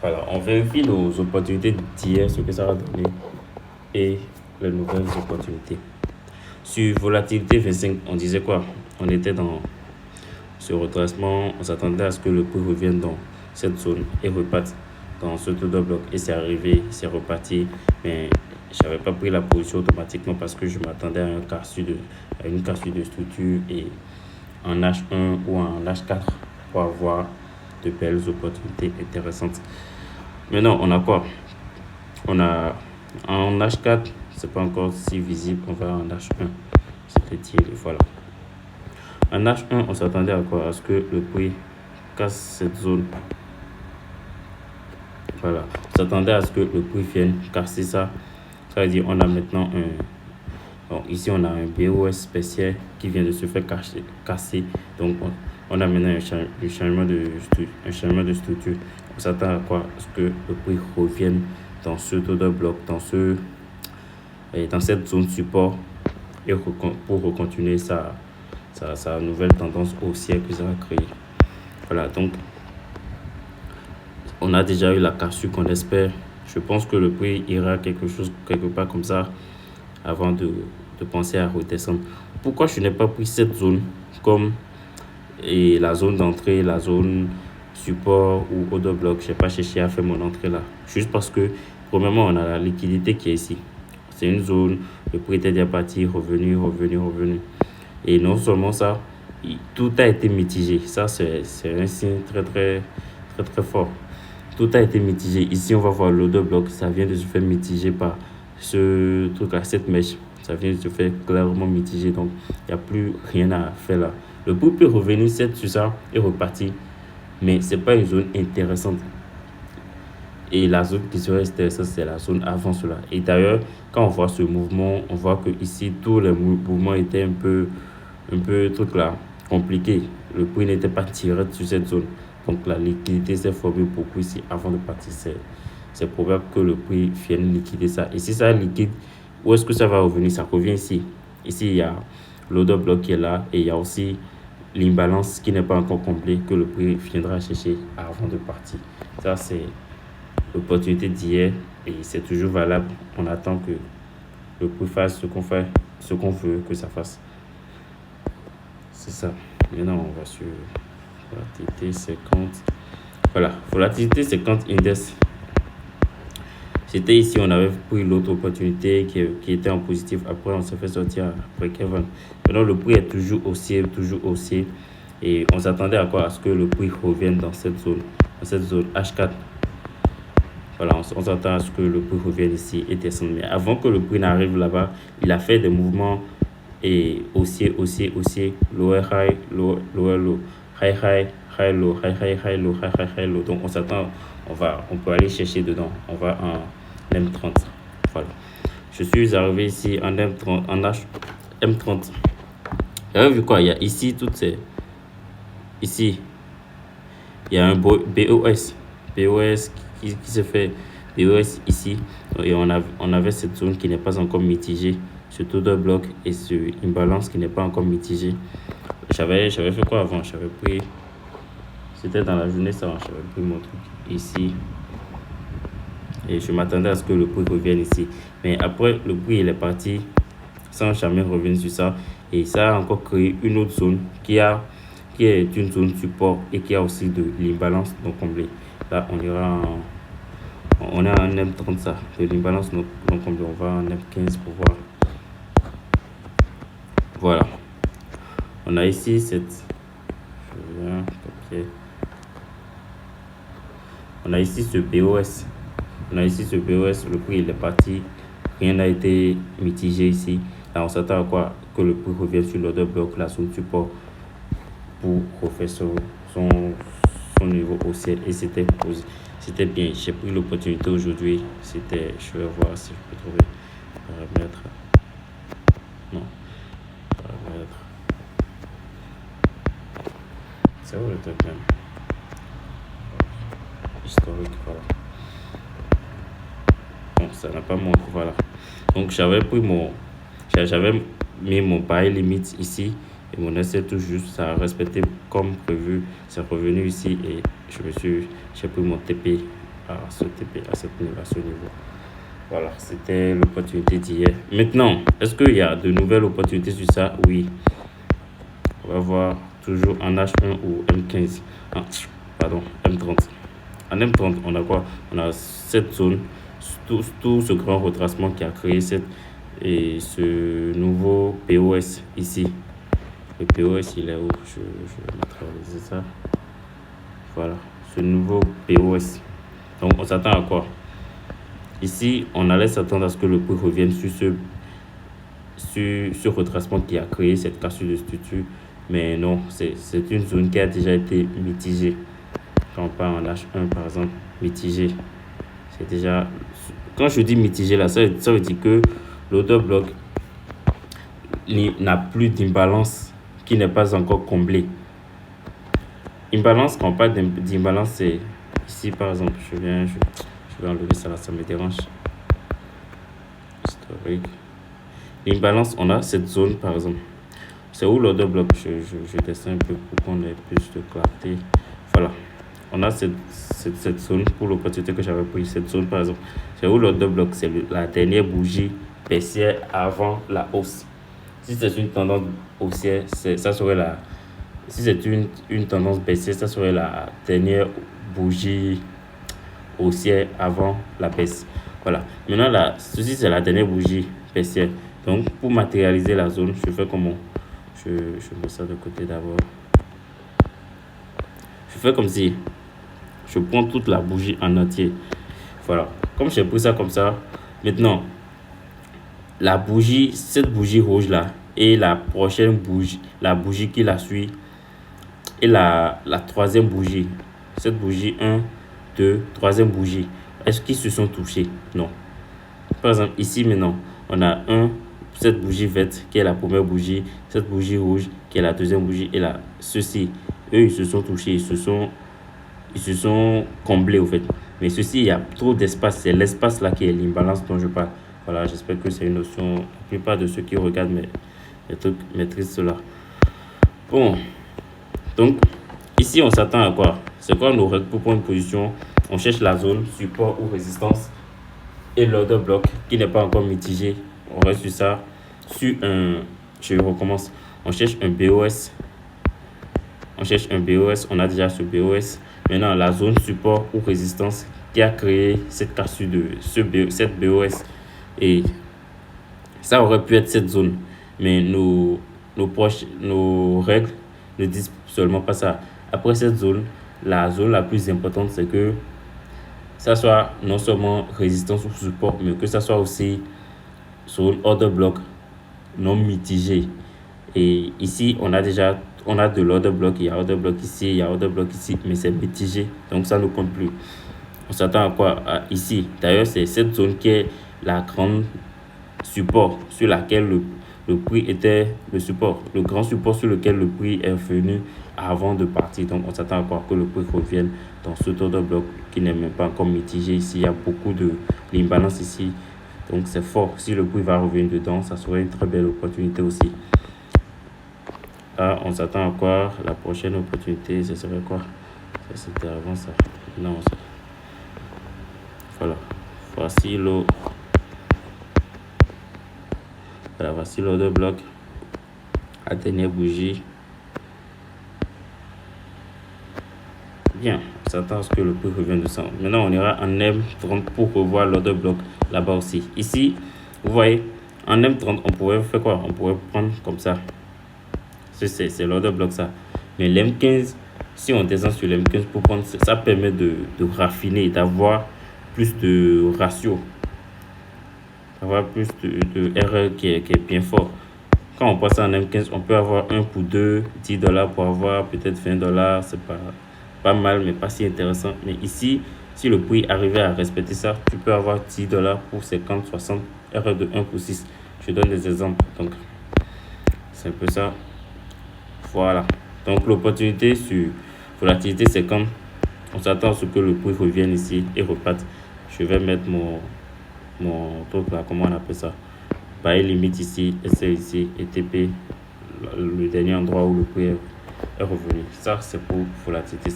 Voilà, on vérifie nos opportunités d'hier, ce que ça va donner et les nouvelles opportunités. Sur volatilité 25, on disait quoi? On était dans ce retracement, on s'attendait à ce que le prix revienne dans cette zone et reparte dans ce taux de bloc. Et c'est arrivé, c'est reparti, mais je n'avais pas pris la position automatiquement parce que je m'attendais à une cassure de structure et en H1 ou en H4 pour avoir de belles opportunités intéressantes. Maintenant, on a quoi? On a en H4, c'est pas encore si visible, on va en H1. C'était tiré, voilà. En H1, on s'attendait à quoi? À ce que le prix casse cette zone. Voilà. On s'attendait à ce que le prix vienne casser ça. Ça veut dire on a maintenant bon, ici on a un BOS spécial qui vient de se faire casser. Donc on a maintenant un changement de structure. On s'attend à quoi? À ce que le prix revienne dans ce taux de bloc, dans cette zone support et pour recontinuer sa nouvelle tendance haussière que ça va créer. Voilà, donc on a déjà eu la cassure qu'on espère. Je pense que le prix ira quelque part comme ça avant de penser à redescendre. Pourquoi je n'ai pas pris cette zone comme la zone d'entrée, la zone support ou order bloc? Je n'ai pas cherché à faire mon entrée là. Juste parce que, premièrement, on a la liquidité qui est ici. C'est une zone, le prix était déjà parti, revenu. Et non seulement ça, tout a été mitigé. Ça, c'est un signe très fort. Tout a été mitigé. Ici, on va voir l'order bloc. Ça vient de se faire mitiger par ce truc à cette mèche. Ça vient de se faire clairement mitiger. Donc, il n'y a plus rien à faire là. Le prix peut revenir sur ça et repartir. Mais ce n'est pas une zone intéressante. Et la zone qui serait intéressante, c'est la zone avant cela. Et d'ailleurs, quand on voit ce mouvement, on voit que ici, tous les mouvements étaient un peu truc là, compliqué. Le prix n'était pas tiré sur cette zone. Donc la liquidité s'est formée beaucoup ici avant de partir. C'est probable que le prix vienne liquider ça. Et si ça liquide, où est-ce que ça va revenir? Ça revient ici. Ici, il y a l'order bloc qui est là et il y a aussi l'imbalance qui n'est pas encore complet que le prix viendra chercher avant de partir. Ça, c'est l'opportunité d'hier et c'est toujours valable. On attend que le prix fasse ce qu'on veut que ça fasse. C'est ça. Maintenant, on va sur volatilité 50. Voilà, volatilité 50 index. C'était ici, on avait pris l'autre opportunité qui était en positif. Après, on s'est fait sortir après Kevin. Maintenant, le prix est toujours haussier. Et on s'attendait à quoi? À ce que le prix revienne dans cette zone H4. Voilà, on s'attend à ce que le prix revienne ici et descende. Mais avant que le prix n'arrive là-bas, il a fait des mouvements et haussier, lower high, lower low, high high, high low, high high, high low, high high, high low. Donc on s'attend, on peut aller chercher dedans. On va en M30. Voilà. Je suis arrivé ici en M30, M30. Vous avez vu quoi? Il y a ici ici, il y a un BOS qui se fait BOS ici. Et on avait cette zone qui n'est pas encore mitigée. Ce taux de bloc et ce imbalance qui n'est pas encore mitigé. J'avais fait quoi avant? J'avais pris, c'était dans la journée ça, j'avais pris mon truc ici et je m'attendais à ce que le prix revienne ici, mais après le prix il est parti sans jamais revenir sur ça et ça a encore créé une autre zone qui est une zone support et qui a aussi de l'imbalance non comblée. Là on est en M30 ça, de l'imbalance non comblée. On va en M15 pour voir. Voilà, on a ici on a ici ce BOS. Le prix il est parti, rien n'a été mitigé ici. Là on s'attend à quoi? Que le prix revienne sur l'order bloc, la zone support pour refaire son niveau haussier et c'était bien. J'ai pris l'opportunité aujourd'hui. Je vais voir si je peux trouver paramètres. Non. Paramètres. C'est où le truc même? Historique, voilà. Bon, ça n'a pas montré, voilà. Donc j'avais mis mon buy limite ici et mon essai tout juste, ça a respecté comme prévu. C'est revenu ici et j'ai pris mon TP à ce niveau. Voilà, c'était l'opportunité d'hier. Maintenant, est-ce qu'il y a de nouvelles opportunités sur ça? Oui. On va voir toujours en H1 ou M15. Ah, pardon, M30. En M30, on a quoi? On a cette zone, tout ce grand retracement qui a créé ce nouveau POS ici. Le POS, il est où? Je vais neutraliser ça. Voilà, ce nouveau POS. Donc, on s'attend à quoi? Ici, on allait s'attendre à ce que le prix revienne sur ce retracement qui a créé cette cassure de structure. Mais non, c'est une zone qui a déjà été mitigée. Quand on parle en H1, par exemple, mitigé. C'est déjà... Quand je dis mitigé, là, ça veut dire que l'order block n'a plus d'imbalance qui n'est pas encore comblée. Imbalance, quand on parle d'imbalance, c'est ici, par exemple, je vais enlever ça là, ça me dérange. Historique. L'imbalance, on a cette zone, par exemple. C'est où l'order block? Je dessine un peu pour qu'on ait plus de clarté. Voilà. On a cette zone pour l'opportunité que j'avais pris. Cette zone, par exemple, c'est où l'order block? C'est la dernière bougie baissière avant la hausse. Si c'est une tendance haussière, ça serait la... Si c'est une tendance baissière, ça serait la dernière bougie haussière avant la baisse. Voilà. Maintenant, ceci, c'est la dernière bougie baissière. Donc, pour matérialiser la zone, je fais comment? Je mets ça de côté d'abord. Je fais comme si je prends toute la bougie en entier. Voilà. Comme j'ai pris ça comme ça, maintenant, cette bougie rouge là, et la prochaine bougie, la bougie qui la suit, et la troisième bougie, cette bougie 1, 2, troisième bougie, est-ce qu'ils se sont touchés? Non. Par exemple, ici maintenant, on a cette bougie verte qui est la première bougie, cette bougie rouge qui est la deuxième bougie, et là, ceux-ci, eux, ils se sont touchés, ils se sont comblés au fait. Mais ceci, il y a trop d'espace, c'est l'espace là qui est l'imbalance dont je parle. Voilà, j'espère que c'est une notion, la plupart de ceux qui regardent mes trucs maîtrisent cela. Bon, donc ici on s'attend à quoi? C'est quoi nos règles pour prendre une position? On cherche la zone, support ou résistance et l'order block qui n'est pas encore mitigé. On reste sur ça. Je recommence. On cherche un BOS. On a déjà ce BOS. Maintenant, la zone support ou résistance qui a créé cette cassure de cette BOS. Et ça aurait pu être cette zone. Mais nos règles ne disent seulement pas ça. Après cette zone, la zone la plus importante, c'est que ça soit non seulement résistance ou support, mais que ça soit aussi zone order block non mitigé. Et ici, on a de l'order block, il y a order block ici, il y a order block ici, mais c'est mitigé, donc ça ne compte plus. On s'attend à quoi? Ici, d'ailleurs, c'est cette zone qui est la grande support sur laquelle le prix était le support, le grand support sur lequel le prix est venu avant de partir. Donc, on s'attend à quoi? Que le prix revienne dans ce order block qui n'est même pas encore mitigé. Ici, il y a beaucoup de l'imbalance ici. Donc, c'est fort. Si le prix va revenir dedans, ça serait une très belle opportunité aussi. Là, on s'attend à quoi? La prochaine opportunité, ce serait quoi? Ça, c'était avant ça. Non, ça. Voilà. Voici l'order block. La dernière bougie. Bien, on s'attend à ce que le prix revienne de ça. Maintenant, on ira en M30 pour revoir l'order block là-bas aussi. Ici, vous voyez, en M30, on pourrait faire quoi? On pourrait prendre comme ça. C'est l'order block ça. Mais l'M15, si on descend sur l'M15 pour prendre, ça permet de raffiner, d'avoir plus de ratio. D'avoir plus de RR qui est bien fort. Quand on passe en M15, on peut avoir 1 pour 2, $10 pour avoir peut-être $20. C'est pas mal, mais pas si intéressant. Mais ici, si le prix arrivait à respecter ça, tu peux avoir $10 pour 50, 60, RR de 1 pour 6. Je donne des exemples. Donc, c'est un peu ça. Voilà. Donc, l'opportunité sur volatilité, c'est quand on s'attend à ce que le prix revienne ici et reparte. Je vais mettre mon truc là, comment on appelle ça? Buy limite ici, SL ici et TP, le dernier endroit où le prix est revenu. Ça, c'est pour volatilité.